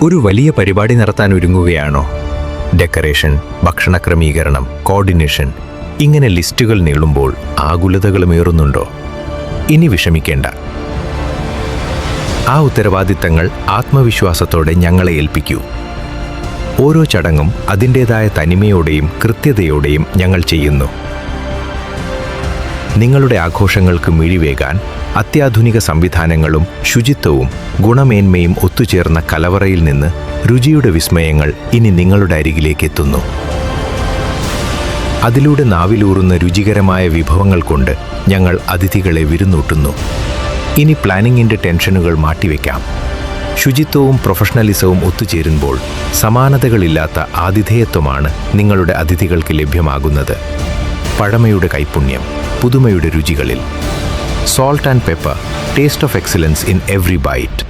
ഒരു വലിയ പരിപാടി നടത്താൻ ഒരുങ്ങുകയാണോ? ഡെക്കറേഷൻ, ഭക്ഷണ ക്രമീകരണം, കോർഡിനേഷൻ, ഇങ്ങനെ ലിസ്റ്റുകൾ നീളുമ്പോൾ ആകുലതകളുമേറുന്നുണ്ടോ? ഇനി വിഷമിക്കേണ്ട. ആ ഉത്തരവാദിത്തങ്ങൾ ആത്മവിശ്വാസത്തോടെ ഞങ്ങളെ ഏൽപ്പിക്കൂ. ഓരോ ചടങ്ങും അതിൻ്റേതായ തനിമയോടെയും കൃത്യതയോടെയും ഞങ്ങൾ ചെയ്യുന്നു. നിങ്ങളുടെ ആഘോഷങ്ങൾക്ക് മിഴിവേകാൻ അത്യാധുനിക സംവിധാനങ്ങളും ശുചിത്വവും ഗുണമേന്മയും ഒത്തുചേർന്ന കലവറയിൽ നിന്ന് രുചിയുടെ വിസ്മയങ്ങൾ ഇനി നിങ്ങളുടെ അരികിലേക്ക് എത്തുന്നു. അതിലൂടെ നാവിലൂറുന്ന രുചികരമായ വിഭവങ്ങൾ കൊണ്ട് ഞങ്ങൾ അതിഥികളെ വിരുന്നൂട്ടുന്നു. ഇനി പ്ലാനിങ്ങിൻ്റെ ടെൻഷനുകൾ മാറ്റിവെക്കാം. ശുചിത്വവും പ്രൊഫഷണലിസവും ഒത്തുചേരുമ്പോൾ സമാനതകളില്ലാത്ത ആതിഥേയത്വമാണ് നിങ്ങളുടെ അതിഥികൾക്ക് ലഭ്യമാകുന്നത്. പഴമയുടെ കൈപുണ്യം പുതുമയുടെ രുചികളിൽ. Salt and pepper, taste of excellence in every bite.